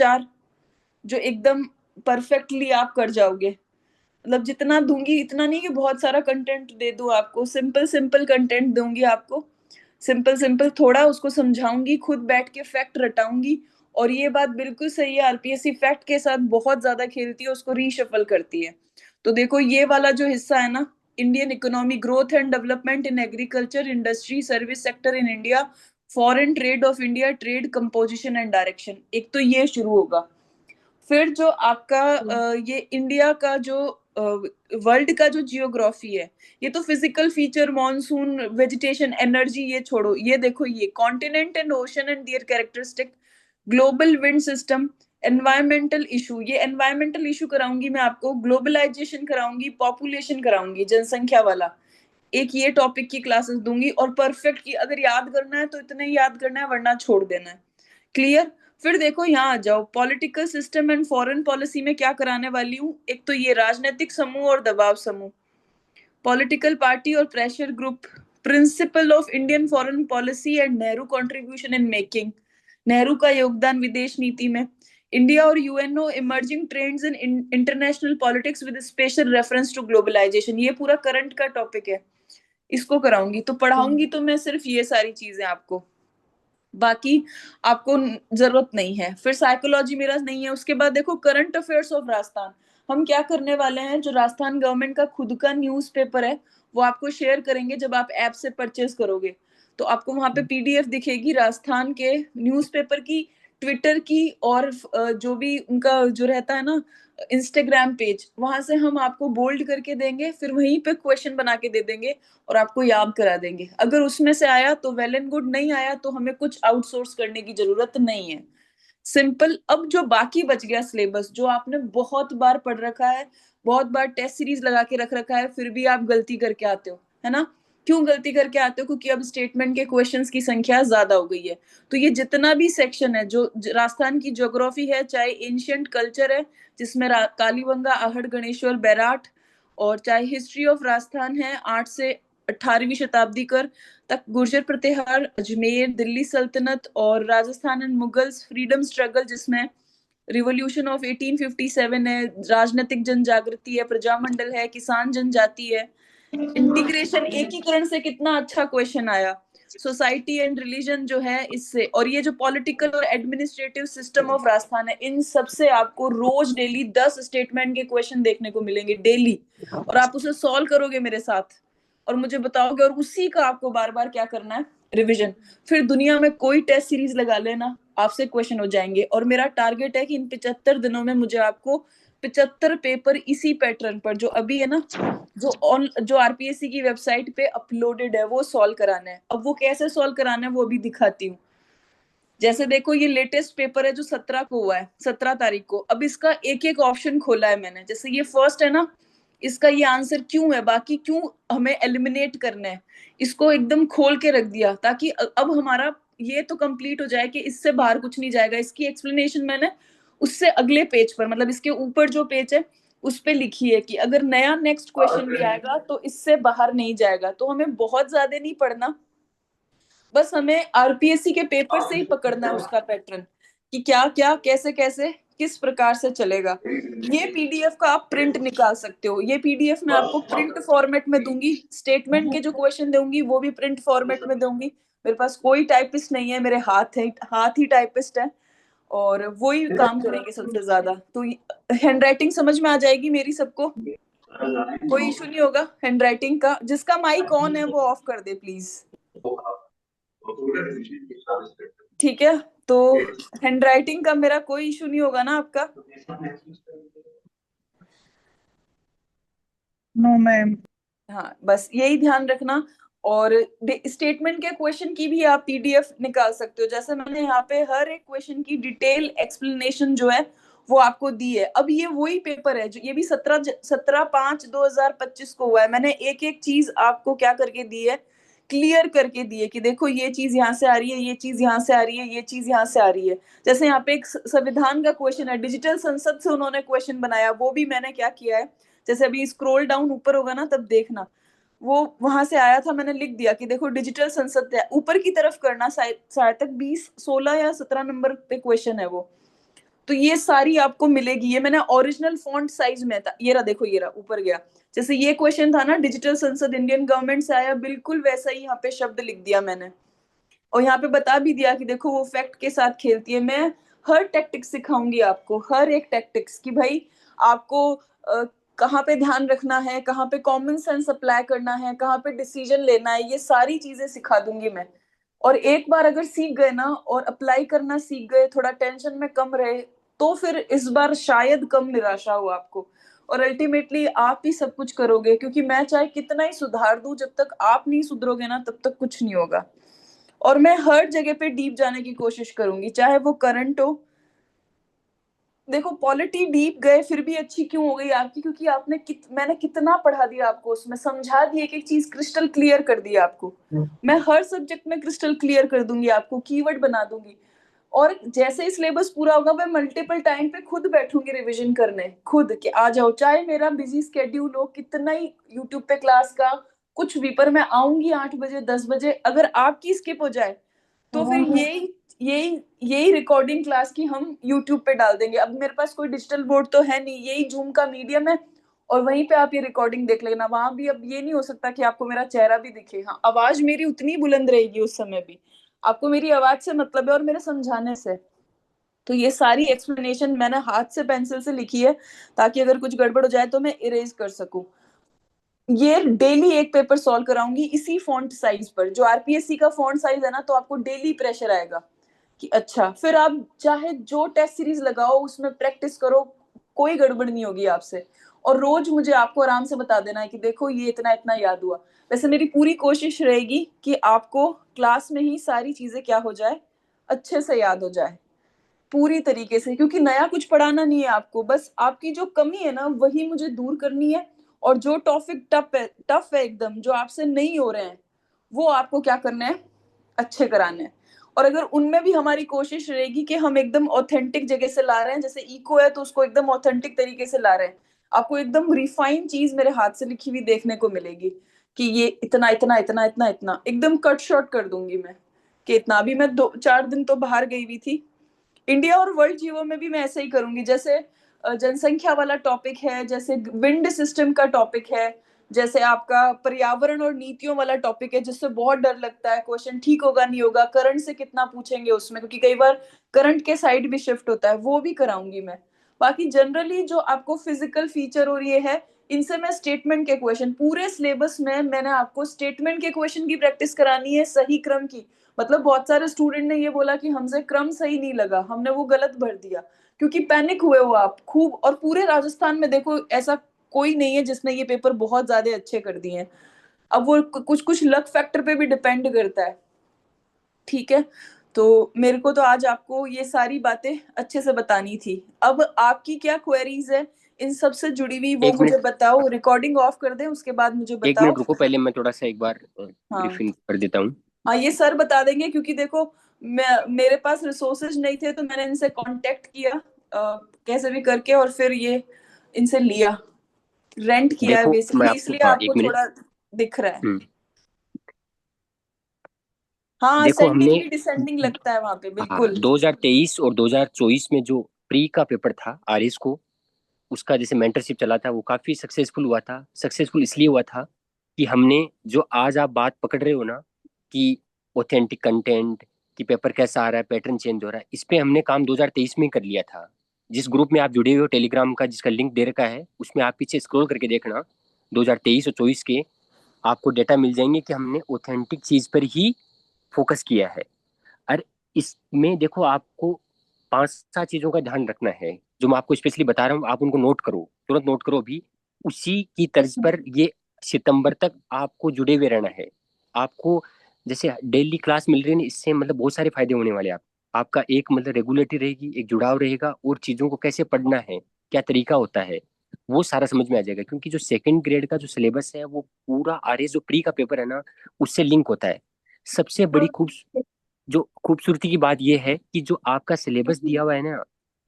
चार जो एकदम परफेक्टली आप कर जाओगे। मतलब जितना दूंगी इतना नहीं कि बहुत सारा कंटेंट दे दूं आपको, सिंपल सिंपल कंटेंट दूंगी आपको, सिंपल सिंपल थोड़ा उसको समझाऊंगी, खुद बैठ के फैक्ट रटाऊंगी। और ये बात बिल्कुल सही है, आरपीएससी फैक्ट के साथ बहुत ज्यादा खेलती है, उसको रीशफल करती है। तो देखो ये वाला जो हिस्सा है ना, Indian economy, growth and development in agriculture, industry, service sector in India, foreign trade off India, trade composition and direction, एक तो ये शुरू होगा। फिर जो आपका ये इंडिया का जो वर्ल्ड का जो जियोग्राफी है, ये तो physical feature, monsoon, vegetation, energy, ये छोड़ो, ये देखो ये continent and ocean and there characteristic, global wind system, environmental issue, ये एनवायरमेंटल इशू कराऊंगी मैं आपको, ग्लोबलाइजेशन कराऊंगी, पॉपुलेशन कराऊंगी, जनसंख्या वाला एक ये टॉपिक की क्लासेस दूंगी। और परफेक्ट की अगर याद करना है तो इतना ही याद करना है, वरना छोड़ देना है। क्लियर? फिर देखो यहाँ आ जाओ, political system and foreign policy में क्या कराने वाली हूँ। एक तो ये राजनीतिक समूह और दबाव समूह, पॉलिटिकल पार्टी और pressure group, principle of Indian foreign policy and Nehru contribution in making, Nehru का योगदान विदेश नीति में, इंडिया और UNO, emerging trends in international politics with special reference to globalisation, ये पूरा करंट का टॉपिक है, इसको कराऊंगी। तो पढ़ाऊंगी तो मैं सिर्फ ये सारी चीजें आपको, बाकी आपको जरूरत नहीं है। फिर साइकोलॉजी मेरा नहीं है। उसके बाद देखो करंट अफेयर्स ऑफ राजस्थान, हम क्या करने वाले हैं, जो राजस्थान गवर्नमेंट का खुद का न्यूज़पेपर है वो आपको शेयर करेंगे जब आप ऐप से परचेज करोगे। तो आपको वहां पे पीडीएफ दिखेगी राजस्थान के न्यूज़पेपर की, ट्विटर की, और जो भी उनका जो रहता है ना इंस्टाग्राम पेज, वहां से हम आपको बोल्ड करके देंगे, फिर वहीं पे क्वेश्चन बना के दे देंगे और आपको याद करा देंगे। अगर उसमें से आया तो वेल एंड गुड, नहीं आया तो हमें कुछ आउटसोर्स करने की जरूरत नहीं है। सिंपल। अब जो बाकी बच गया सिलेबस, जो आपने बहुत बार पढ़ रखा है, बहुत बार टेस्ट सीरीज लगा के रख रखा है, फिर भी आप गलती करके आते हो, है ना? क्यों गलती करके आते हो? क्योंकि अब स्टेटमेंट के क्वेश्चंस की संख्या ज्यादा हो गई है। तो ये जितना भी सेक्शन है, जो राजस्थान की ज्योग्राफी है, चाहे एंशियंट कल्चर है जिसमें कालीबंगा, आहड़, गणेश्वर, बैराट, और चाहे हिस्ट्री ऑफ राजस्थान है 8 से 18वीं शताब्दी कर तक, गुर्जर प्रतिहार, अजमेर, दिल्ली सल्तनत और Rajasthan and Mughals, freedom struggle जिसमें रिवॉल्यूशन ऑफ 1857 है, राजनीतिक जन जागृति है, प्रजामंडल है, किसान जनजाति है, इंटीग्रेशन, एकीकरण से कितना अच्छा क्वेश्चन आया, सोसाइटी एंड रिलीजन जो है इससे, और ये जो पॉलिटिकल और एडमिनिस्ट्रेटिव सिस्टम ऑफ राजस्थान है, इन सब से आपको रोज डेली 10 स्टेटमेंट के क्वेश्चन देखने को मिलेंगे डेली, और आप उसे सॉल्व करोगे मेरे साथ और मुझे बताओगे, और उसी का आपको बार बार क्या करना है, रिवीजन। फिर दुनिया में कोई टेस्ट सीरीज लगा लेना, आपसे क्वेश्चन हो जाएंगे। और मेरा टारगेट है कि इन 75 दिनों में मुझे आपको 75 पेपर इसी पैटर्न पर, जो अभी है ना, जो आरपीएससी की वेबसाइट पे अपलोडेड है, वो सॉल्व कराना है। अब वो कैसे सॉल्व कराना है वो अभी दिखाती हूँ। जैसे देखो ये लेटेस्ट पेपर है जो 17 को हुआ है, 17 तारीख को। अब इसका एक एक ऑप्शन खोला है मैंने। जैसे ये फर्स्ट है ना, इसका ये आंसर क्यों है, बाकी क्यों हमें एलिमिनेट करना है, इसको एकदम खोल के रख दिया, ताकि अब हमारा ये तो कंप्लीट हो जाए कि इससे बाहर कुछ नहीं जाएगा। इसकी एक्सप्लेनेशन मैंने उससे अगले पेज पर, मतलब इसके ऊपर जो पेज है उस पे लिखी है कि अगर नया नेक्स्ट क्वेश्चन भी आएगा तो इससे बाहर नहीं जाएगा। तो हमें बहुत ज्यादा नहीं पढ़ना, बस हमें आरपीएससी के पेपर से ही पकड़ना है उसका पैटर्न, कि क्या क्या कैसे कैसे किस प्रकार से चलेगा। ये पीडीएफ का आप प्रिंट निकाल सकते हो। ये पीडीएफ मैं आपको प्रिंट फॉर्मेट में दूंगी, स्टेटमेंट के जो क्वेश्चन दूंगी वो भी प्रिंट फॉर्मेट में दूंगी। मेरे पास कोई टाइपिस्ट नहीं है, मेरे हाथ ही टाइपिस्ट है, और वो ही काम करेंगे सबसे ज्यादा। तो हैंड राइटिंग समझ में आ जाएगी मेरी सबको, कोई इशू नहीं होगा हैंड राइटिंग का। जिसका माइक ऑन है वो ऑफ कर दे प्लीज। ठीक है, तो हैंड राइटिंग का मेरा कोई इशू नहीं होगा ना आपका? No ma'am. हाँ, बस यही ध्यान रखना। और स्टेटमेंट के क्वेश्चन की भी आप पीडीएफ निकाल सकते हो। जैसे मैंने यहाँ पे हर एक क्वेश्चन की डिटेल एक्सप्लेनेशन जो है वो आपको दी है। अब ये वही पेपर है जो, ये भी 17/5/2025 को हुआ है। मैंने एक एक चीज आपको क्या करके दी है, क्लियर करके दी है कि देखो ये चीज यहाँ से आ रही है, ये चीज यहाँ से आ रही है, ये चीज यहाँ से आ रही है। जैसे यहाँ पे एक संविधान का क्वेश्चन है, डिजिटल संसद से उन्होंने क्वेश्चन बनाया, वो भी मैंने क्या किया है, जैसे अभी स्क्रोल डाउन ऊपर होगा ना तब देखना, वो वहां से आया था, मैंने लिख दिया कि देखो डिजिटल संसद है, ऊपर की तरफ करना, शायद तक 20, 16 या 17 नंबर पे क्वेश्चन है वो। तो ये सारी आपको मिलेगी। ये मैंने ओरिजिनल फॉन्ट साइज में था, ये रहा, देखो ये रहा, ऊपर गया। जैसे ये क्वेश्चन था ना, डिजिटल संसद इंडियन गवर्नमेंट से आया, बिल्कुल वैसा ही यहाँ पे शब्द लिख दिया मैंने। और यहाँ पे बता भी दिया कि देखो वो फैक्ट के साथ खेलती है। मैं हर टैक्टिक्स सिखाऊंगी आपको, हर एक टैक्टिक्स कि भाई आपको कहाँ पे ध्यान रखना है, कहाँ पे कॉमन सेंस अप्लाई करना है, कहाँ पे डिसीजन लेना है, ये सारी चीजें सिखा दूंगी मैं। और एक बार अगर सीख गए ना और अप्लाई करना सीख गए, थोड़ा टेंशन में कम रहे, तो फिर इस बार शायद कम निराशा हो आपको। और अल्टीमेटली आप ही सब कुछ करोगे, क्योंकि मैं चाहे कितना ही सुधार दूं, जब तक आप नहीं सुधरोगे ना तब तक कुछ नहीं होगा। और मैं हर जगह पे डीप जाने की कोशिश करूंगी, चाहे वो करंट हो। देखो पॉलिटी डीप गए फिर भी अच्छी क्यों हो गई आपकी, क्योंकि मैंने कितना पढ़ा दिया आपको, उसमें समझा दी, एक एक चीज क्रिस्टल क्लियर कर दिया आपको। मैं हर सब्जेक्ट में क्रिस्टल क्लियर कर दूंगी आपको, कीवर्ड बना दूंगी। और जैसे ही सिलेबस पूरा होगा, मैं मल्टीपल टाइम पे खुद बैठूंगी रिवीजन करने, खुद कि आ जाओ, चाहे मेरा बिजी स्केड्यूल हो, कितना ही यूट्यूब पे क्लास का कुछ भी, पर मैं आऊंगी 8 बजे 10 बजे। अगर आपकी स्किप हो जाए तो फिर यही यही यही रिकॉर्डिंग क्लास की हम यूट्यूब पे डाल देंगे। अब मेरे पास कोई डिजिटल बोर्ड तो है नहीं, यही जूम का मीडियम है, और वहीं पे आप ये रिकॉर्डिंग देख लेना। वहां भी अब ये नहीं हो सकता कि आपको मेरा चेहरा भी दिखे, हाँ आवाज मेरी उतनी बुलंद रहेगी उस समय भी। आपको मेरी आवाज से मतलब है और मेरे समझाने से। तो ये सारी एक्सप्लेनेशन मैंने हाथ से पेंसिल से लिखी है, ताकि अगर कुछ गड़बड़ हो जाए तो मैं इरेज कर सकूं। ये डेली एक पेपर सॉल्व कराऊंगी इसी फॉन्ट साइज पर, जो आरपीएससी का फॉन्ट साइज है ना, तो आपको डेली प्रेशर आएगा कि अच्छा, फिर आप चाहे जो टेस्ट सीरीज लगाओ उसमें प्रैक्टिस करो, कोई गड़बड़ नहीं होगी आपसे। और रोज मुझे आपको आराम से बता देना है कि देखो ये इतना इतना याद हुआ। वैसे मेरी पूरी कोशिश रहेगी कि आपको क्लास में ही सारी चीजें क्या हो जाए, अच्छे से याद हो जाए पूरी तरीके से, क्योंकि नया कुछ पढ़ाना नहीं है आपको, बस आपकी जो कमी है ना वही मुझे दूर करनी है। और जो टॉपिक टफ है एकदम, जो आपसे नहीं हो रहे हैं, वो आपको क्या करना है, अच्छे कराने हैं। और अगर उनमें भी हमारी कोशिश रहेगी कि हम एकदम ऑथेंटिक जगह से ला रहे हैं, जैसे इको है तो उसको एकदम ऑथेंटिक तरीके से ला रहे हैं, आपको एकदम रिफाइन चीज मेरे हाथ से लिखी हुई देखने को मिलेगी कि ये इतना इतना इतना इतना इतना एकदम कट शॉर्ट कर दूंगी मैं कि इतना। अभी मैं 2 4 दिन तो बाहर गई हुई थी, इंडिया और वर्ल्ड जीवो में भी मैं ऐसे ही करूंगी। जैसे जनसंख्या वाला टॉपिक है, जैसे विंड सिस्टम का टॉपिक है, जैसे आपका पर्यावरण और नीतियों वाला टॉपिक है, जिससे बहुत डर लगता है क्वेश्चन ठीक होगा नहीं होगा, करंट से कितना पूछेंगे उसमें, क्योंकि कई बार करंट के साइड भी शिफ्ट होता है, वो भी कराऊंगी मैं। बाकी जनरली जो आपको फिजिकल फीचर और ये है, इनसे मैं स्टेटमेंट के क्वेश्चन, पूरे सिलेबस में मैंने आपको स्टेटमेंट के क्वेश्चन की प्रैक्टिस करानी है, सही क्रम की। मतलब बहुत सारे स्टूडेंट ने ये बोला कि हमसे क्रम सही नहीं लगा, हमने वो गलत भर दिया, क्योंकि पैनिक हुए हो आप खूब। और पूरे राजस्थान में देखो ऐसा कोई नहीं है जिसने ये पेपर बहुत ज्यादा अच्छे कर दिए हैं। अब वो कुछ कुछ लक फैक्टर पे भी डिपेंड करता है, ठीक है। तो मेरे को तो आज आपको ये सारी बातें अच्छे से बतानी थी। अब आपकी क्या क्वेरीज है इन सब से जुड़ी हुई, वो एक मुझे मिनट। बताओ। रिकॉर्डिंग ऑफ कर दें, उसके बाद मुझे एक बताओ। मिनट रुको, पहले मैं थोड़ा सा एक बार हाँ ब्रीफिंग कर देता हूँ। हाँ, ये सर बता देंगे, क्योंकि देखो मेरे पास रिसोर्सेज नहीं थे, तो मैंने इनसे कांटेक्ट किया कैसे भी करके, और फिर ये इनसे लिया, रेंट किया है देखो मैं बेसिकली, आपको, इसलिए हाँ आपको एक मिनट। थोड़ा दिख रहा है। हम्म। हाँ, देखो हमने, असेंडिंग भी डिसेंडिंग लगता है वहां पे, हाँ, बिल्कुल। 2023 और 2024 में जो प्री का पेपर था आरएस को, उसका जैसे मेंटरशिप चला था वो काफी सक्सेसफुल हुआ था। सक्सेसफुल इसलिए हुआ था कि हमने जो आज आप बात पकड़ रहे हो ना, कि ऑथेंटिक कंटेंट, कि पेपर कैसा आ रहा है, पैटर्न चेंज हो रहा है, इस पे हमने काम 2023 में ही कर लिया था। जिस ग्रुप में आप जुड़े हुए हो टेलीग्राम का, जिसका लिंक दे रखा है, उसमें आप पीछे स्क्रॉल करके देखना, 2023 और 24 के आपको डेटा मिल जाएंगे कि हमने ऑथेंटिक चीज पर ही फोकस किया है। और इसमें देखो आपको 5 7 चीजों का ध्यान रखना है, जो मैं आपको स्पेशली बता रहा हूँ, आप उनको नोट करो, तुरंत नोट करो अभी। उसी की तर्ज पर ये सितंबर तक आपको जुड़े हुए रहना है। आपको जैसे डेली क्लास मिल रही है ना, इससे मतलब बहुत सारे फायदे होने वाले हैं। आपका एक मतलब रेगुलेटरी रहेगी, एक जुड़ाव रहेगा, और चीजों को कैसे पढ़ना है, क्या तरीका होता है, वो सारा समझ में आ जाएगा। क्योंकि जो सेकंड ग्रेड का जो सिलेबस है वो पूरा आरएस जो प्री का पेपर है ना, उससे लिंक होता है। सबसे बड़ी जो खूबसूरती की बात यह है कि जो आपका सिलेबस दिया हुआ है ना,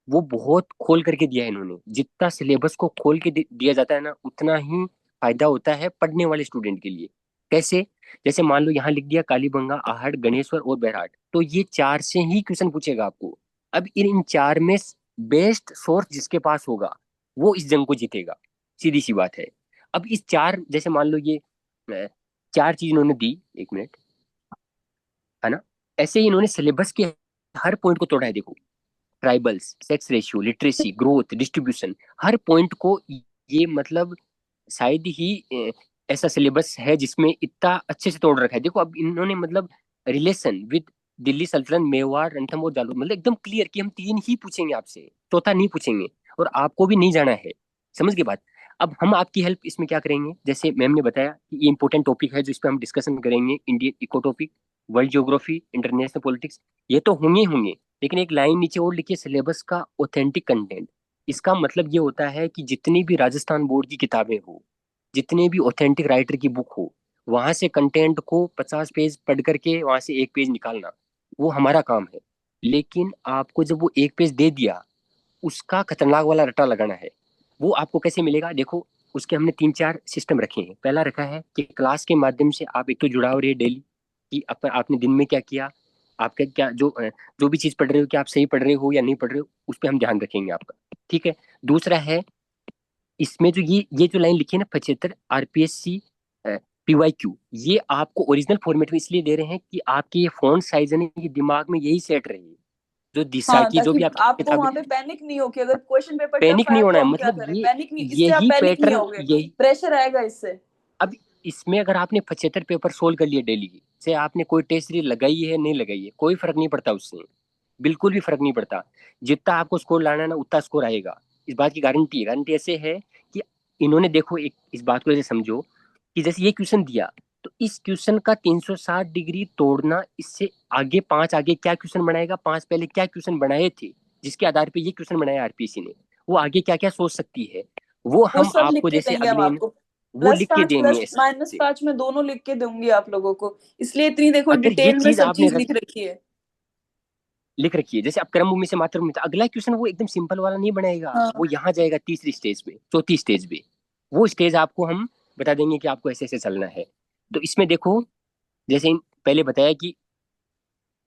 वो बहुत खोल करके दिया है इन्होंने। जितना सिलेबस को खोल के दिया जाता है ना, उतना ही फायदा होता है पढ़ने वाले स्टूडेंट के लिए। कैसे? जैसे मान लो यहाँ लिख दिया कालीबंगा, आहट, गणेश्वर और बैराट, तो ये चार से ही क्वेश्चन पूछेगा आपको। अब इन इन चार में बेस्ट सोर्स जिसके पास होगा वो इस जंग को जीतेगा, सीधी सी बात है। अब इस चार, जैसे मान लो ये चार चीज इन्होंने दी, एक मिनट, है ना, ऐसे ही इन्होंने सिलेबस के हर पॉइंट को तोड़ा है। देखो, tribals, sex ratio, literacy, growth, distribution, हर पॉइंट को ये मतलब शायद ही ऐसा सिलेबस है जिसमें इतना अच्छे से तोड़ रखा है। देखो अब इन्होंने मतलब रिलेशन विद दिल्ली सल्तनत, मेवाड़, रणथंभौर, जालौर, मतलब एकदम क्लियर कि हम तीन ही पूछेंगे आपसे, चौथा नहीं पूछेंगे, और आपको भी नहीं जाना है। समझ गए बात। अब हम आपकी हेल्प इसमें क्या करेंगे, जैसे मैम ने बताया कि ये इंपॉर्टेंट टॉपिक है जो इस पर हम डिस्कशन करेंगे, Indian eco topic, world geography, international politics, ये तो होंगे। लेकिन एक लाइन नीचे और लिखिए, सिलेबस का ऑथेंटिक कंटेंट। इसका मतलब ये होता है कि जितनी भी राजस्थान बोर्ड की किताबें हो, जितने भी ऑथेंटिक राइटर की बुक हो, वहां से कंटेंट को 50 पेज पढ़ करके वहां से एक पेज निकालना, वो हमारा काम है। लेकिन आपको जब वो एक पेज दे दिया, उसका खतरनाक वाला रट्टा लगाना है। वो आपको कैसे मिलेगा, देखो, उसके हमने तीन चार सिस्टम रखे हैं। पहला रखा है कि क्लास के माध्यम से आप एक तो जुड़ाव रहे डेली, कि आपने दिन में क्या किया, आपका क्या जो भी चीज पढ़ रहे हो, कि आप सही पढ़ रहे हो या नहीं पढ़ रहे हो, उस पर हम ध्यान रखेंगे आपका। ठीक है। दूसरा है, इसमें जो ये जो लाइन लिखी है ना, 75 RPSC PYQ, ये आपको ओरिजिनल फॉर्मेट में इसलिए दे रहे हैं कि आपकी ये फॉन्ट साइज है ना, ये दिमाग में यही सेट रहे, जो दिशा हाँ, की जो ताकि भी आपकी आपको किताब। वहां पे पैनिक नहीं हो कि अगर क्वेश्चन पेपर टफ पैनिक नहीं आया होना तो है, हम क्या मतलब करें, ये पैनिक नहीं, इससे आप यही पैनिक नहीं पैटर्न, होगे, यही। प्रेशर आएगा इससे। अब इसमें अगर आपने 75 पेपर सोल्व कर लिए डेली से, आपने कोई टेस्ट सीरीज लगाई है नहीं लगाई है, कोई फर्क नहीं पड़ता उससे, बिल्कुल भी फर्क नहीं पड़ता। जितना आपको स्कोर लाना है ना, उतना स्कोर आएगा, इस बात की गारंटी है। गारंटी ऐसे है कि इन्होंने, देखो, एक इस बात को ऐसे समझो कि जैसे ये क्वेश्चन दिया, तो इस क्वेश्चन का 360 डिग्री तोड़ना, इससे आगे पांच आगे क्या क्वेश्चन बनाएगा, पांच पहले क्या क्वेश्चन बनाए थे, जिसके आधार पे ये क्वेश्चन बनाया आरपीएससी ने, वो आगे क्या क्या सोच सकती है, वो वो हम सब लिख आपको के जैसे देंगे हम अगले आपको, वो प्लस लिख के पांच देंगे प्लस ऐसे माइनस से। पांच में दोनों लिख के दूंगी आप लोगों को, इसलिए इतनी देखो अगर ये डिटेल में चीज सब आपने चीज लिख रखी है। लिख रखी है, जैसे अब क्रम भूमि से मातृभूमि में था, अगला क्वेश्चन वो एकदम सिंपल वाला नहीं बनाएगा, हाँ वो यहाँ जाएगा तीसरी स्टेज पे, चौथी स्टेज पे। वो स्टेज आपको हम बता देंगे कि आपको ऐसे ऐसे चलना है। तो इसमें देखो, जैसे पहले बताया कि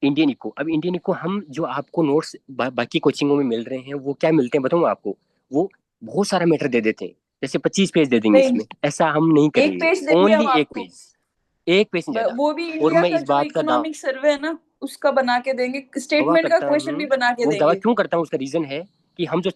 इंडियन इको, अब इंडियन इको हम जो आपको नोट्स बाकी कोचिंगों में मिल रहे हैं, वो क्या मिलते हैं बताऊँ आपको, वो बहुत सारा मैटर दे देते हैं। जैसे 25 पेज दे देंगे, नहीं, इसमें ऐसा हम नहीं एक करेंगे। पेज देंगे हम ओनली एक आपको, पेज, एक पेज नहीं ज्यादा। वो भी और इंडिया मैं का इस जो बात का इकोनॉमिक सर्वे है ना, उसका बना के देंगे, दावा स्टेटमेंट का करता क्वेश्चन हूँ, भी बना के वो दावा देंगे। क्यों करता हूँ, उसका रीजन है कि हम जो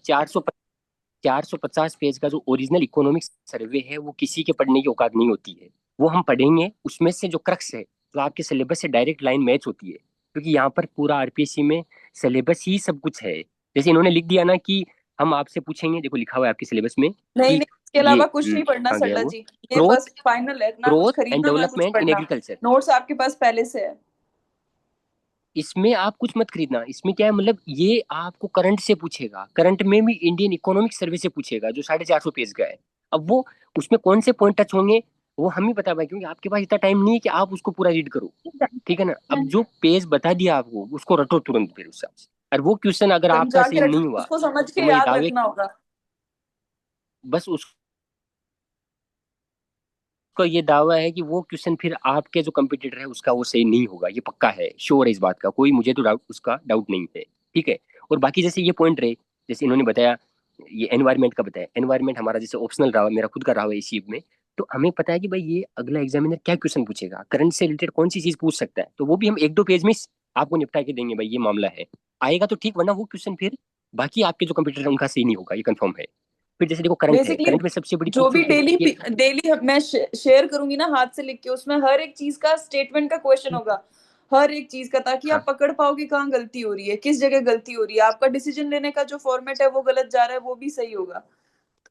450 पेज का जो ओरिजिनल इकोनॉमिक सर्वे है, वो किसी के पढ़ने की औकात नहीं होती है। वो हम पढ़ेंगे, उसमें से जो क्रक्स है, जो आपके सिलेबस से डायरेक्ट लाइन मैच होती है, क्योंकि यहाँ पर पूरा आरपीएससी में सिलेबस ही सब कुछ है। जैसे इन्होंने लिख दिया ना कि हम आपसे पूछेंगे, देखो लिखा हुआ है आपके सिलेबस में नहीं कि नहीं, इसके ये अलावा कुछ नहीं पढ़ना कहाँ गया सरला वो, जी, ये बस ग्रोथ, फाइनल है, ना कुछ ग्रोथ एंड खरीदना ना कुछ डेवलपमेंट इन पढ़ना। एग्रीकल्चर। नोट्स आपके पास पहले से है। इसमें आप कुछ मत खरीदना, इसमें क्या है, मतलब ये आपको करंट से पूछेगा, करंट में भी इंडियन इकोनॉमिक सर्वे से पूछेगा, जो 450 पेज का है। अब वो उसमें कौन से पॉइंट टच होंगे, वो हम ही बता पाए, क्योंकि आपके पास इतना टाइम नहीं है कि आप उसको पूरा रीड करो। ठीक है ना। अब जो पेज बता दिया आपको, उसको रटो तुरंत फिर उस हिसाब से। और वो क्वेश्चन अगर आपका समझा सही के रखना, नहीं हुआ, उसको समझ तो के मैं याद दावे, रखना होगा। बस उसका ये दावा है कि वो क्वेश्चन फिर आपके जो कंपटीटर है उसका वो सही नहीं होगा, ये पक्का है, श्योर है इस बात का, कोई मुझे तो डाउट, उसका डाउट नहीं है। ठीक है। और बाकी जैसे ये पॉइंट रहे, जैसे इन्होंने बताया, ये एनवायरमेंट का बताया, एनवायरमेंट हमारा जैसे ऑप्शनल रहा, मेरा खुद का रहा है इसी में। तो हमें पता है कि भाई ये अगला एग्जामिनर क्या क्वेश्चन पूछेगा, करंट से रिलेटेड कौन सी चीज पूछ सकता है, तो वो भी हम एक दो पेज में आपको निपटा के देंगे, भाई ये मामला है। आएगा तो ठीक, वरना वो क्वेश्चन फिर बाकी आपके जो कंप्यूटर है उनका सही नहीं होगा, ये कंफर्म है। फिर जैसे देखो, करंट है, बेसिकली करंट में सबसे बड़ी जो चूक भी चूक है कि डेली मैं शेयर करूंगी ना हाथ से लिख के, उसमें हर एक चीज का स्टेटमेंट का क्वेश्चन होगा, हर एक चीज का, ताकि हाँ। आप पकड़ पाओ कि कहाँ गलती हो रही है, किस जगह गलती हो रही है, आपका डिसीजन लेने का जो फॉर्मेट है वो गलत जा रहा है, वो भी सही होगा।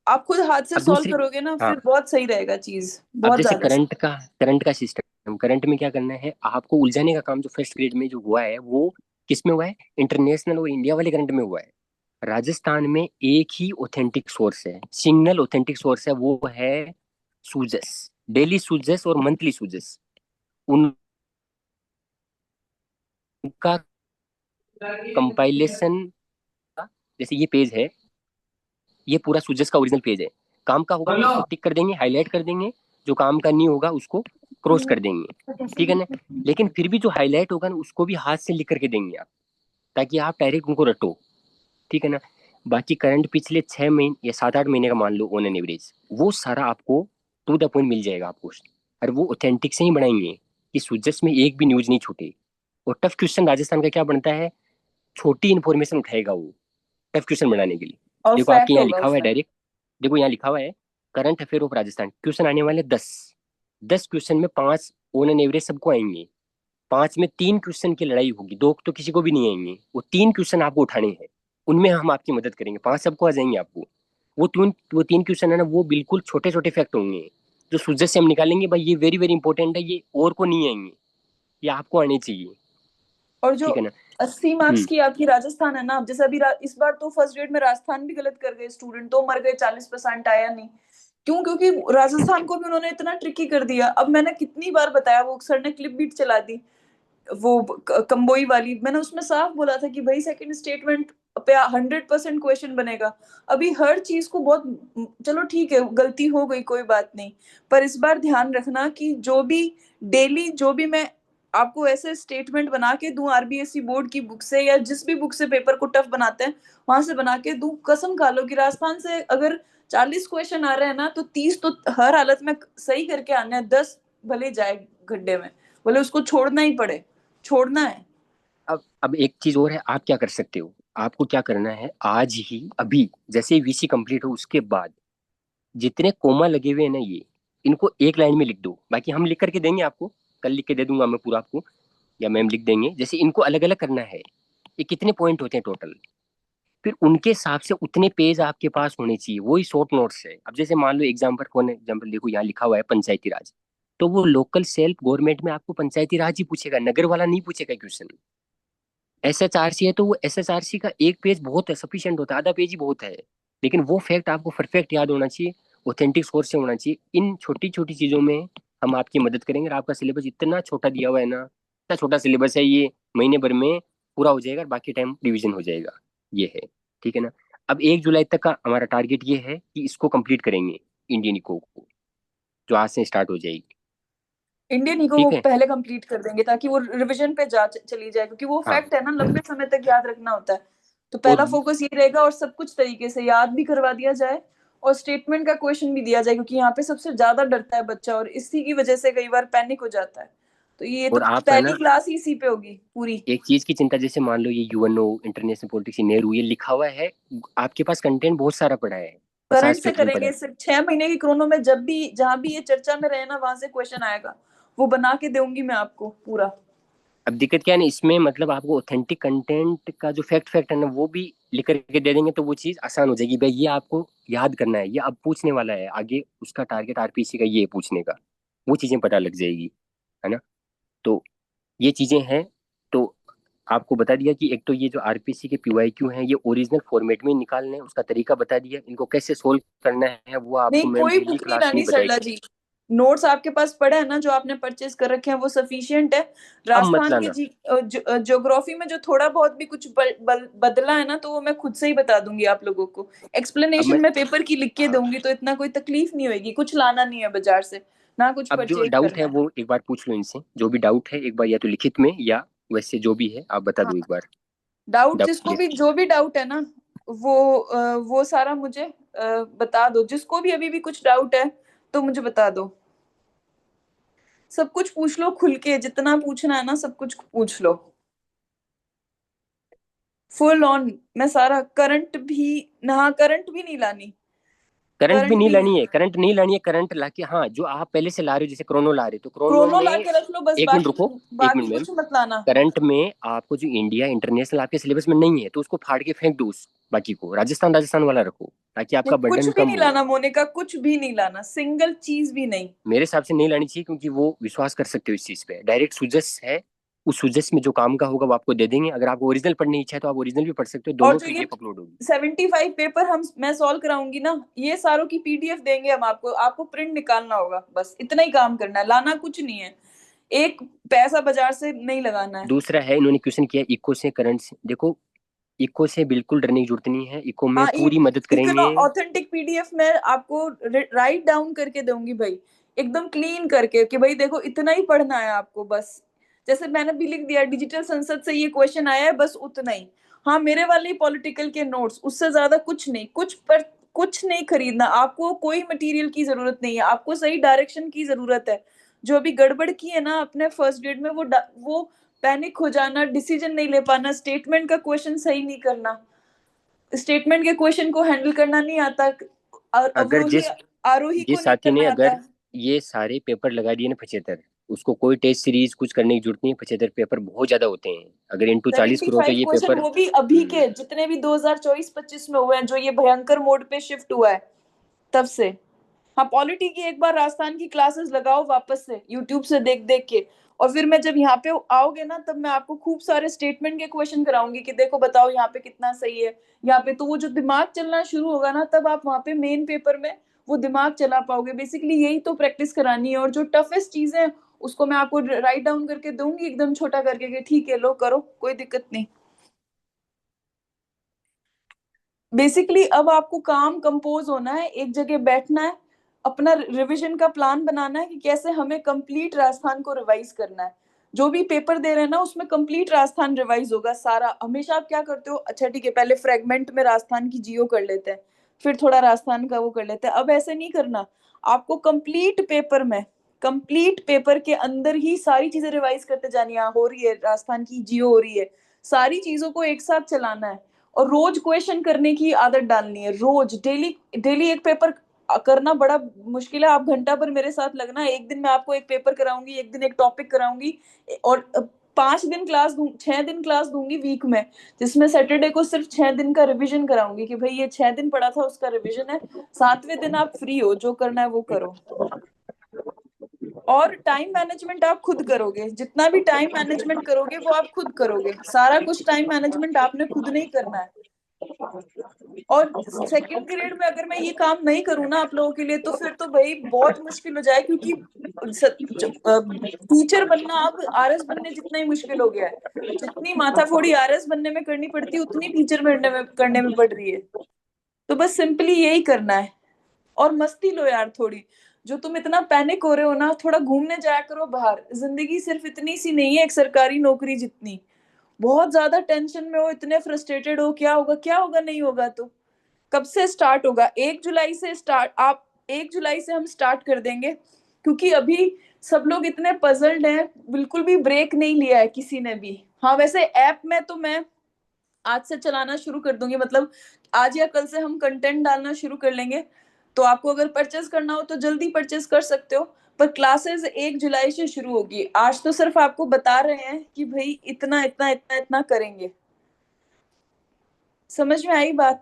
आप खुद हाथ से अब सॉल्व दूसरी, करोगे ना, हाँ, फिर बहुत सही रहेगा चीज, अब बहुत जैसे ज्यादा सही। करंट का सिस्टम, करंट में क्या करना है आपको, उलझाने का काम जो फर्स्ट ग्रेड में जो हुआ है, वो किस में हुआ है, इंटरनेशनल और इंडिया वाले करंट में हुआ है। राजस्थान में एक ही ऑथेंटिक सोर्स है, सिंगल ऑथेंटिक सोर्स है, वो है सूजस, डेली सूजस और मंथली सूजस। उनका कंपाइलेशन, जैसे ये पेज है, ये पूरा सूजस का ओरिजिनल पेज है। काम का होगा उसको टिक कर देंगे, हाईलाइट कर देंगे, जो काम का नहीं होगा उसको क्रॉस कर देंगे। ठीक है ना। लेकिन फिर भी जो हाईलाइट होगा ना, उसको भी हाथ से लिख करके देंगे आप, ताकि आप डायरेक्ट उनको रटो। ठीक है ना। बाकी करंट पिछले 6 महीने या 7-8 महीने का मान लो ऑन एन एवरेज, वो सारा आपको टू द पॉइंट मिल जाएगा आपको। और वो ऑथेंटिक से ही बनाएंगे कि सुजस में एक भी न्यूज नहीं छूटे। और टफ क्वेश्चन राजस्थान का क्या बनता है, छोटी इन्फॉर्मेशन उठाएगा वो टफ क्वेश्चन बनाने के लिए। और देखो आपके फैक्ट यहाँ होगा लिखा हुआ है उसमें। डायरेक्ट, देखो यहाँ लिखा हुआ है current affair of Rajasthan, question आने वाले 10। 10 क्वेश्चन में 5 ऑन एन एवरेज सबको आएंगे। 5 में 3 क्वेश्चन की लड़ाई होगी, 2 तो किसी को भी नहीं आएंगे। वो 3 क्वेश्चन आपको उठाने हैं, उनमें हम आपकी मदद करेंगे, 5 सबको आ जाएंगे आपको। वो तीन क्वेश्चन है ना, वो बिल्कुल छोटे छोटे फैक्ट होंगे जो सूझे से हम निकालेंगे भाई ये वेरी वेरी इंपॉर्टेंट है, ये और को नहीं आएंगे, ये आपको आने चाहिए। और जो ठीक है ना। 80 मार्क्स हम्म। की आपकी राजस्थान है ना, अब जैसे अभी इस बार तो फर्स्ट ग्रेड में राजस्थान भी गलत कर गए स्टूडेंट, तो मर गए, 40% आया नहीं। क्यों? क्योंकि राजस्थान को भी उन्होंने इतना ट्रिकी कर दिया। अब मैंने कितनी बार बताया, वो सर ने क्लिप बीट चला दी, वो कंबोई वाली, मैंने उसमें साफ बोला था कि भाई सेकंड स्टेटमेंट पे 100% क्वेश्चन बनेगा। अभी हर चीज को बहुत, चलो ठीक है गलती हो गई कोई बात नहीं, पर इस बार ध्यान रखना कि जो भी डेली जो भी मैं आपको ऐसे स्टेटमेंट बना के दूं आरबीएसई बोर्ड की बुक से या जिस भी बुक से पेपर को टफ बनाते हैं वहां से बना के दूं, कसम खा लो कि राजस्थान से अगर 40 क्वेश्चन आ रहे हैं ना, तो 30 तो हर हालत में सही करके आने हैं, 10 भले जाए गड्ढे में, भले उसको छोड़ना ही पड़े, छोड़ना है। अब एक चीज और है, आप क्या कर सकते हो, आपको क्या करना है आज ही अभी, जैसे ही वीसी कंप्लीट हो उसके बाद जितने कोमा लगे हुए हैं ना ये, इनको एक लाइन में लिख दो। बाकी हम लिख करके देंगे आपको, कल लिख के दे दूंगा मैं पूरा आपको, या मैम लिख देंगे। जैसे इनको अलग अलग करना है, ये कितने पॉइंट होते हैं टोटल, फिर उनके हिसाब से उतने पेज आपके पास होने चाहिए, वही शॉर्ट नोट्स है। अब जैसे मान लो एग्जाम्पल, कौन एग्जाम्पल देखो, यहाँ लिखा हुआ है पंचायती राज, तो वो लोकल सेल्फ गवर्नमेंट में आपको पंचायती राज ही पूछेगा, नगर वाला नहीं पूछेगा क्वेश्चन। एसएचआरसी है तो वो एसएचआरसी का एक पेज बहुत है, सफिशियंट होता है, आधा पेज ही बहुत है। लेकिन वो फैक्ट आपको परफेक्ट याद होना चाहिए, ऑथेंटिक सोर्स से होना चाहिए। इन छोटी छोटी चीजों में हम आपकी मदद करेंगे, और आपका सिलेबस इतना छोटा दिया हुआ है ना, इतना छोटा सिलेबस है, ये महीने भर में पूरा हो जाएगा और बाकी टाइम रिवीजन हो जाएगा। ये है। ठीक है ना। अब 1 जुलाई तक का हमारा टारगेट ये है कि इसको कंप्लीट करेंगे, इंडियन इको को, जो आज से स्टार्ट हो जाएगी। इंडियन ईगो वो ठीक है। पहले कंप्लीट कर देंगे ताकि वो रिवीजन पे जा चली जाए, क्योंकि वो हाँ। फैक्ट है ना, लंबे समय तक याद रखना होता है। तो और पहला फोकस ये रहेगा, और सब कुछ तरीके से याद भी करवा दिया जाए, और स्टेटमेंट का क्वेश्चन भी दिया जाए, क्योंकि यहाँ पे सबसे ज्यादा डरता है बच्चा, और इसी की वजह से कई बार पैनिक हो जाता है। तो ये तो और आप है पहली ना, क्लास ही इसी पे होगी पूरी। एक चीज की चिंता, जैसे मान लो ये यूएनओ, इंटरनेशनल पॉलिटिक्स, नेहरू, ये लिखा हुआ है, आपके पास कंटेंट बहुत सारा पड़ा है, करंट 50 से पेज में पड़ा करेंगे, है। सिर्फ 6 महीने की क्रोनो में जब भी जहां भी ये चर्चा में रहे ना, वहां से क्वेश्चन आएगा, वो बना के दूंगी मैं आपको पूरा। अब दिक्कत क्या है ना इसमें, मतलब आपको ऑथेंटिक कंटेंट का जो फैक्ट फैक्ट है ना वो भी लिख करके दे देंगे, तो वो चीज आसान हो जाएगी भाई, ये आपको याद करना है, ये अब पूछने वाला है आगे, उसका टारगेट आरपीसी का ये है पूछने का, वो चीजें पता लग जाएगी। है ना। तो ये चीजें हैं। तो आपको बता दिया कि एक तो ये जो आरपीसी के पीवाईक्यू हैं ये ओरिजिनल फॉर्मेट में निकालने हैं, उसका तरीका बता दिया, इनको कैसे सोल्व करना है वो आपको नहीं, मैम कोई डेली बुक नहीं क्लास में लानी ही सरला बताएगी। जी। नोट्स आपके पास पड़े हैं ना, जो आपने परचेज कर रखे हैं वो सफिशिएंट है। अब मत राजस्थान के लाना। ज्योग्राफी में जो थोड़ा बहुत भी कुछ बदला है ना, तो वो मैं खुद से ही बता दूंगी आप लोगों को। अब मैं, एक्सप्लेनेशन में पेपर की लिख के हाँ, दूंगी, तो इतना कोई तकलीफ नहीं होगी, कुछ लाना नहीं है बाजार से, ना कुछ अब जो परचेज डाउट है करना है। वो एक बार पूछ लो इनसे, जो भी डाउट है एक बार या तो लिखित में या वैसे जो भी है आप बता हाँ, दो एक बार। डाउट डाउट जिसको क्लियर। भी जो भी डाउट है ना, वो वो सारा मुझे बता दो, जिसको भी अभी भी कुछ डाउट है तो मुझे बता दो। सब कुछ पूछ लो खुल के, जितना पूछना है ना सब कुछ पूछ लो, फुल ऑन। मैं सारा करंट भी, ना करंट भी नहीं लानी, करंट भी करंट नहीं भी नहीं, लानी है, करंट नहीं लानी है, करंट लाके हाँ जो आप पहले से ला रहे हो, जैसे क्रोनो ला रहे हो तो क्रोनो क्रोनो में, ला के रख लो बस, एक मिनट बाकी रुको, एक बाकी मिनट मैम, कुछ मत लाना। करंट में आपको जो इंडिया इंटरनेशनल आपके सिलेबस में नहीं है तो उसको फाड़ के फेंक दो, उस बाकी को राजस्थान राजस्थान वाला रखो, ताकि नहीं, आपका कुछ बर्डन भी कम नहीं हो। लाना मोनिका, कुछ भी नहीं लाना, सिंगल चीज भी नहीं। मेरे हिसाब से नहीं लानी चाहिए, क्योंकि वो विश्वास कर सकते हो इस चीज पे, डायरेक्ट सुजस है, उस सुजस में जो काम का होगा वो आपको दे देंगे। अगर आपको ओरिजिनल पढ़ने की इच्छा है तो आप ओरिजिनल भी पढ़ सकते हो, और दोनों जो ये पीडीएफ अपलोड होगी। 75 पेपर हम मैं सॉल्व कराऊंगी ना, ये सारों की पीडीएफ देंगे हम आपको, आपको प्रिंट निकालना होगा, बस इतना ही काम करना है, लाना कुछ नहीं है, एक पैसा बाजार से नहीं लगाना है। दूसरा है, इन्होंने क्वेश्चन किया इको से करंट से, देखो इको से बिल्कुल डरने की जरूरत नहीं है, इको में हाँ, पूरी मदद इतना करेंगे। ऑथेंटिक पीडीएफ मैं आपको राइट डाउन करके दूंगी भाई, एकदम क्लीन करके, कि भाई देखो इतना ही पढ़ना है आपको बस। जैसे मैंने भी लिख दिया, डिजिटल संसद से ये क्वेश्चन आया है, बस उतना ही। हाँ, मेरे वाले पॉलिटिकल के नोट्स, उससे ज्यादा कुछ नहीं, कुछ नहीं खरीदना आपको, कोई मटेरियल की जरूरत नहीं है, आपको सही डायरेक्शन की जरूरत है। जो अभी गड़बड़ की है ना अपने फर्स्ट ग्रेड में, वो पैनिक हो जाना, डिसीजन नहीं ले पाना, स्टेटमेंट का क्वेश्चन सही नहीं करना, स्टेटमेंट के क्वेश्चन को हैंडल करना नहीं आता, अगर अवरोही जिस आरोही को जिस नहीं साथी ने करना आता। अगर ये सारे पेपर लगा दिए ना 75, उसको कोई टेस्ट सीरीज कुछ करने की जरूरत नहीं है। 75 पेपर बहुत ज्यादा होते हैं, अगर इंटू 40 करो तो 75 ये क्वेश्चन, पेपर। वो भी अभी के जितने भी 2024-25 में हुए हैं, जो ये भयंकर मोड पे शिफ्ट हुआ है तब से। हाँ, पॉलिटी की एक बार राजस्थान की क्लासेस लगाओ वापस से यूट्यूब से देख देख के, और फिर मैं जब यहाँ पे आओगे ना, तब मैं आपको खूब सारे स्टेटमेंट के क्वेश्चन कराऊंगी कि देखो बताओ यहाँ पे कितना सही है, यहाँ पे तो वो जो दिमाग चलना शुरू होगा ना, तब आप वहाँ पे मेन पेपर में वो दिमाग चला पाओगे। बेसिकली यही तो प्रैक्टिस करानी है, और जो टफेस्ट चीजें हैं उसको मैं आपको राइट डाउन करके दूंगी एकदम छोटा करके कि ठीक है लो करो, कोई दिक्कत नहीं। बेसिकली अब आपको काम कंपोज होना है, एक जगह बैठना है, अपना रिवीजन का प्लान बनाना है कि कैसे हमें कंप्लीट राजस्थान को रिवाइज करना है। जो भी पेपर दे रहे हैं ना, उसमें कंप्लीट राजस्थान रिवाइज होगा सारा। हमेशा आप क्या करते हो, अच्छा ठीक है पहले फ्रेगमेंट में राजस्थान की जियो कर लेते हैं, फिर थोड़ा राजस्थान का वो कर लेते हैं। अब ऐसे नहीं करना, आपको कंप्लीट पेपर में, कंप्लीट पेपर के अंदर ही सारी चीजें रिवाइज करते जानी है। हाँ, हो रही है राजस्थान की जियो, हो रही है, सारी चीजों को एक साथ चलाना है। और रोज क्वेश्चन करने की आदत डालनी है, रोज डेली डेली एक पेपर करना बड़ा मुश्किल है। आप घंटा भर मेरे साथ लगना, एक दिन मैं आपको एक पेपर कराऊंगी, एक दिन एक टॉपिक कराऊंगी, और 5 दिन क्लास 6 दिन क्लास दूंगी वीक में, जिसमें सैटरडे को सिर्फ 6 दिन का रिवीजन कराऊंगी कि भाई ये 6 दिन पढ़ा था उसका रिवीजन है, 7वें दिन आप फ्री हो, जो करना है वो करो। और टाइम मैनेजमेंट आप खुद करोगे, जितना भी टाइम मैनेजमेंट करोगे वो आप खुद करोगे, सारा कुछ टाइम मैनेजमेंट आपने खुद नहीं करना है। और सेकंड ग्रेड में अगर मैं ये काम नहीं करूँ ना आप लोगों के लिए, तो फिर तो भाई बहुत मुश्किल हो जाए, क्योंकि टीचर बनना अब आरएस बनने जितना ही मुश्किल हो गया है। जितनी माथाफोड़ी आरएस बनने में करनी पड़ती है, उतनी टीचर करने में पड़ रही है। तो बस सिंपली यही करना है, और मस्ती लो यार थोड़ी। जो तुम इतना पैनिक हो रहे हो ना, थोड़ा घूमने जाया करो बाहर, जिंदगी सिर्फ इतनी सी नहीं है एक सरकारी नौकरी जितनी। बहुत ज्यादा टेंशन में हो, इतने फ्रस्ट्रेटेड हो, क्या होगा क्या होगा, नहीं होगा तो कब से स्टार्ट होगा, 1 जुलाई से स्टार्ट, आप 1 जुलाई से हम स्टार्ट कर देंगे, क्योंकि अभी सब लोग इतने पजल्ड हैं, बिल्कुल भी ब्रेक नहीं लिया है किसी ने भी। हाँ वैसे ऐप में तो मैं आज से चलाना शुरू कर दूंगी, मतलब आज या कल से हम कंटेंट डालना शुरू कर लेंगे। तो आपको अगर परचेस करना हो तो जल्दी परचेस कर सकते हो, पर क्लासेस 1 जुलाई से शुरू होगी। आज तो सिर्फ आपको बता रहे हैं कि भाई इतना इतना इतना इतना करेंगे। समझ में आई बात?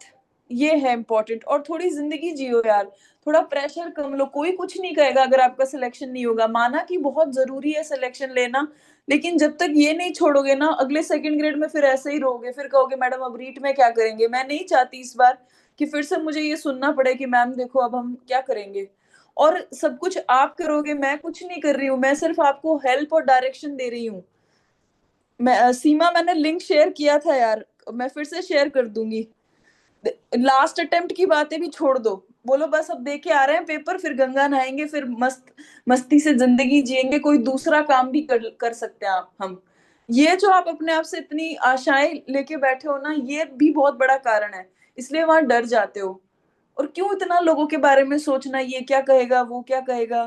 ये है इम्पोर्टेंट। और थोड़ी जिंदगी जियो यार, थोड़ा प्रेशर कम लो, कोई कुछ नहीं कहेगा अगर आपका सिलेक्शन नहीं होगा। माना कि बहुत जरूरी है सिलेक्शन लेना, लेकिन जब तक ये नहीं छोड़ोगे ना, अगले सेकंड ग्रेड में फिर ऐसे ही रहोगे, फिर कहोगे मैडम अब रीट में क्या करेंगे। मैं नहीं चाहती इस बार कि फिर से मुझे ये सुनना पड़े कि मैम देखो अब हम क्या करेंगे। और सब कुछ आप करोगे, मैं कुछ नहीं कर रही हूँ, मैं सिर्फ आपको हेल्प और डायरेक्शन दे रही हूँ। सीमा, मैंने लिंक शेयर किया था यार, मैं फिर से शेयर कर दूंगी। लास्ट अटेम्प्ट की बातें भी छोड़ दो, बोलो बस अब दे के आ रहे हैं पेपर, फिर गंगा नहाएंगे, फिर मस्ती से जिंदगी जिएंगे, कोई दूसरा काम भी कर सकते हैं आप हम। ये जो आप अपने आप से इतनी आशाएं लेके बैठे हो ना, ये भी बहुत बड़ा कारण है, इसलिए वहां डर जाते हो। और क्यों इतना लोगों के बारे में सोचना, ये क्या कहेगा, वो क्या कहेगा,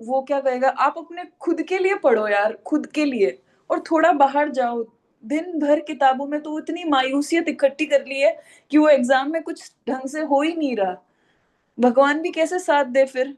वो क्या कहेगा। आप अपने खुद के लिए पढ़ो यार, खुद के लिए, और थोड़ा बाहर जाओ। दिन भर किताबों में तो इतनी मायूसियत इकट्ठी कर ली है कि वो एग्जाम में कुछ ढंग से हो ही नहीं रहा, भगवान भी कैसे साथ दे फिर।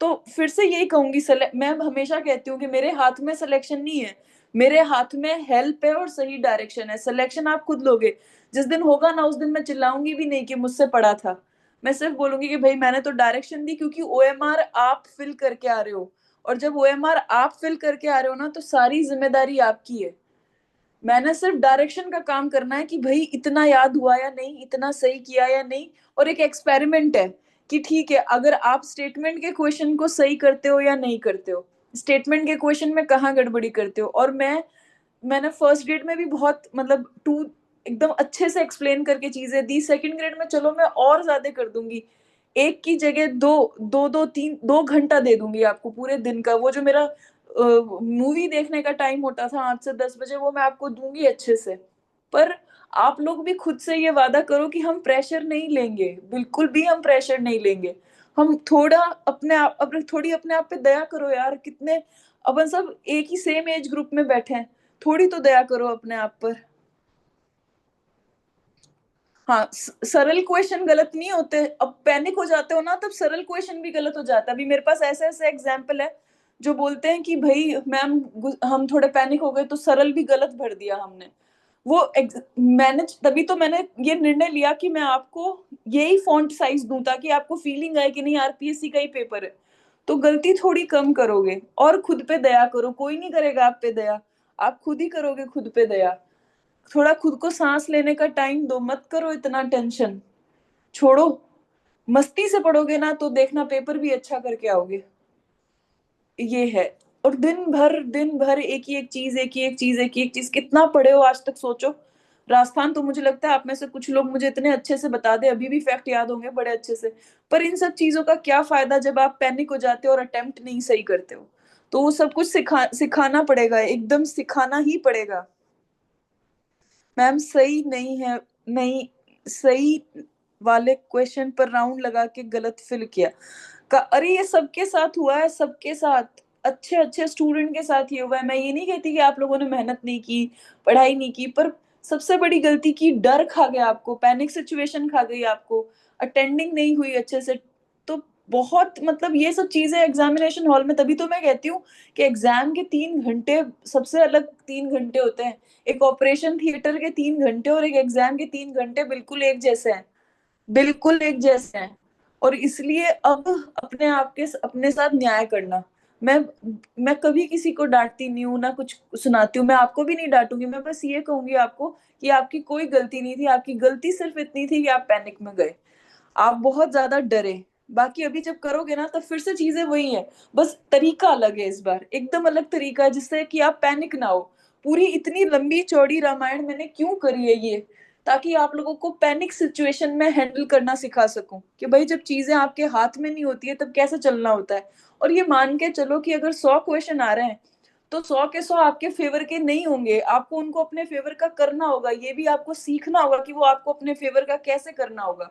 तो फिर से यही कहूंगी, मैं हमेशा कहती हूँ कि मेरे हाथ में सिलेक्शन नहीं है, मेरे हाथ में हेल्प है और सही डायरेक्शन है। सिलेक्शन आप खुद लोगे, जिस दिन होगा ना उस दिन मैं चिल्लाऊंगी भी नहीं कि मुझसे पढ़ा था, मैं सिर्फ बोलूंगी कि भाई मैंने तो डायरेक्शन दी, क्योंकि ओएमआर आप फिल करके आ रहे हो, और जब ओएमआर आप फिल करके आ रहे हो ना, तो सारी जिम्मेदारी आपकी है। मैंने सिर्फ डायरेक्शन का काम करना है कि भाई इतना याद हुआ या नहीं, इतना सही किया या नहीं। और एक एक्सपेरिमेंट है कि ठीक है अगर आप स्टेटमेंट के क्वेश्चन को सही करते हो या नहीं करते हो, स्टेटमेंट के क्वेश्चन में कहाँ गड़बड़ी करते हो। और मैंने फर्स्ट ग्रेड में भी बहुत मतलब टू एकदम अच्छे से एक्सप्लेन करके चीजें दी, सेकंड ग्रेड में चलो मैं और ज्यादा कर दूंगी, एक की जगह दो दो दो तीन 2 घंटा दे दूंगी आपको पूरे दिन का। वो जो मेरा मूवी देखने का टाइम होता था 8 से 10 बजे, वो मैं आपको दूंगी अच्छे से। पर आप लोग भी खुद से ये वादा करो कि हम प्रेशर नहीं लेंगे, बिल्कुल भी हम प्रेशर नहीं लेंगे। हम थोड़ा थोड़ी अपने आप पे दया करो यार। कितने अपन सब एक ही सेम एज ग्रुप में बैठे हैं, थोड़ी तो दया करो अपने आप पर। हाँ, सरल क्वेश्चन गलत नहीं होते। अब पैनिक हो जाते हो ना, तब सरल क्वेश्चन भी गलत हो जाता है। अभी मेरे पास ऐसे ऐसे एग्जाम्पल है जो बोलते हैं कि भाई मैम हम थोड़े पैनिक हो गए तो सरल भी गलत भर दिया हमने। वो मैंने तभी तो मैंने ये निर्णय लिया कि मैं आपको यही फॉन्ट साइज दूं ताकि आपको फीलिंग आए कि नहीं आरपीएससी का ही पेपर है। तो गलती थोड़ी कम करोगे और खुद पे दया करो, कोई नहीं करेगा आप पे दया, आप खुद ही करोगे खुद पे दया। थोड़ा खुद को सांस लेने का टाइम दो, मत करो इतना टेंशन, छोड़ो। मस्ती से पढ़ोगे ना तो देखना पेपर भी अच्छा करके आओगे। ये है। और दिन भर एक ही एक चीज, एक ही एक चीज, एक ही एक चीज, कितना पढ़े हो आज तक सोचो। राजस्थान तो मुझे लगता है आप में से कुछ लोग मुझे इतने अच्छे से बता दे, अभी भी फैक्ट याद होंगे बड़े अच्छे से। पर इन सब चीजों का क्या फायदा जब आप पैनिक हो जाते हो और अटेम्प्ट नहीं सही करते हो। तो वो सब कुछ सिखाना पड़ेगा, एकदम सिखाना ही पड़ेगा। मैम सही नहीं है, नहीं, सही वाले क्वेश्चन पर राउंड लगा के गलत फिल किया का। अरे ये सबके साथ हुआ है, सबके साथ, अच्छे अच्छे स्टूडेंट के साथ ये हुआ है। मैं ये नहीं कहती कि आप लोगों ने मेहनत नहीं की, पढ़ाई नहीं की, पर सबसे बड़ी गलती की, डर खा गया आपको, पैनिक सिचुएशन खा गई आपको, अटेंडिंग नहीं हुई अच्छे से। तो बहुत मतलब ये सब चीजें एग्जामिनेशन हॉल में, तभी तो मैं कहती हूँ कि एग्जाम के 3 घंटे सबसे अलग 3 घंटे होते हैं। एक ऑपरेशन थिएटर के 3 घंटे और एक एग्जाम के 3 घंटे बिल्कुल एक जैसे हैं, बिल्कुल एक जैसे हैं। और इसलिए अब अपने आप के अपने साथ न्याय करना। मैं मैं कभी किसी को डांटती नहीं हूँ ना कुछ सुनाती हूँ, मैं आपको भी नहीं डांटूंगी। मैं बस ये कहूंगी आपको कि आपकी कोई गलती नहीं थी, आपकी गलती सिर्फ इतनी थी कि आप पैनिक में गए, आप बहुत ज्यादा डरे। बाकी अभी जब करोगे ना तब फिर से चीजें वही है, बस तरीका अलग है, इस बार एकदम अलग तरीका है जिससे कि आप पैनिक ना हो। पूरी इतनी लंबी चौड़ी रामायण मैंने क्यों करी है ये, ताकि आप लोगों को पैनिक सिचुएशन में हैंडल करना सिखा सकूं कि भाई जब चीजें आपके हाथ में नहीं होती है तब कैसे चलना होता है। और ये मान के चलो कि अगर 100 क्वेश्चन आ रहे हैं तो 100 के 100 आपके फेवर के नहीं होंगे, आपको उनको अपने फेवर का करना होगा। ये भी आपको सीखना होगा कि वो आपको अपने फेवर का कैसे करना होगा।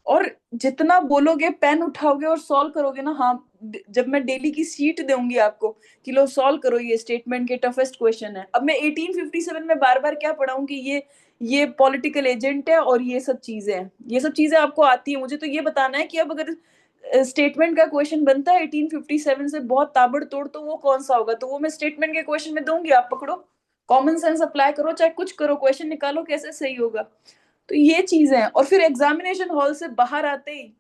और जितना बोलोगे, पेन उठाओगे और सॉल्व करोगे ना, हाँ, जब मैं डेली की शीट दूंगी आपको कि लो सॉल्व करो ये स्टेटमेंट के टफेस्ट क्वेश्चन है। अब मैं 1857 में बार बार क्या पढ़ाऊं कि ये पॉलिटिकल एजेंट है और ये सब चीजें हैं, ये सब चीजें आपको आती है। मुझे तो ये बताना है कि अब अगर स्टेटमेंट का क्वेश्चन बनता है 1857 से बहुत ताबड़तोड़, तो वो कौन सा होगा, तो वो मैं स्टेटमेंट के क्वेश्चन में दूंगी, आप पकड़ो, कॉमन सेंस अप्लाई करो, चाहे कुछ करो, क्वेश्चन निकालो कैसे सही होगा। तो ये चीजें हैं। और फिर एग्जामिनेशन हॉल से बाहर आते ही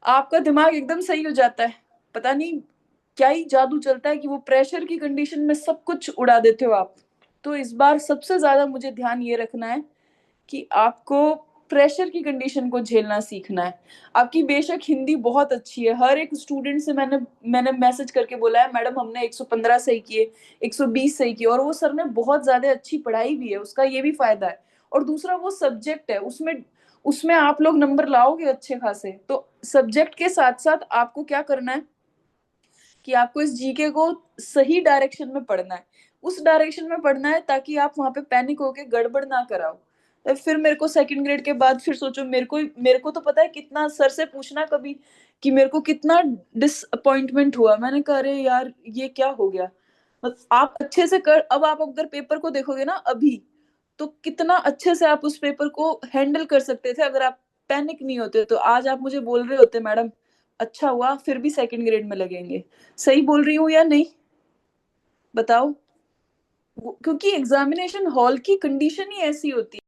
आपका दिमाग एकदम सही हो जाता है, पता नहीं क्या ही जादू चलता है कि वो प्रेशर की कंडीशन में सब कुछ उड़ा देते हो आप। तो इस बार सबसे ज्यादा मुझे ध्यान ये रखना है कि आपको प्रेशर की कंडीशन को झेलना सीखना है। आपकी बेशक हिंदी बहुत अच्छी है, हर एक स्टूडेंट से मैंने मैसेज करके बोला है मैडम हमने 115 सही किए, 120 सही किए, और वो सर ने बहुत ज्यादा अच्छी पढ़ाई भी है, उसका ये भी फायदा है। और दूसरा वो सब्जेक्ट है, उसमें उसमें आप लोग नंबर लाओगे अच्छे खासे। तो सब्जेक्ट के साथ साथ आपको क्या करना है कि आपको इस जीके को सही डायरेक्शन में पढ़ना है, उस डायरेक्शन में पढ़ना है ताकि आप वहां पे पैनिक होके गड़बड़ ना कराओ। तो फिर मेरे को सेकंड ग्रेड के बाद फिर सोचो, मेरे को तो पता है कितना, सर से पूछना कभी कि मेरे को कितना डिसअपॉइंटमेंट हुआ। मैंने कहा अरे यार ये क्या हो गया। आप अच्छे से कर, अब आप अगर पेपर को देखोगे ना अभी, तो कितना अच्छे से आप उस पेपर को हैंडल कर सकते थे अगर आप पैनिक नहीं होते। तो आज आप मुझे बोल रहे होते मैडम अच्छा हुआ फिर भी सेकंड ग्रेड में लगेंगे। सही बोल रही हूँ या नहीं, बताओ। क्योंकि एग्जामिनेशन हॉल की कंडीशन ही ऐसी होती है।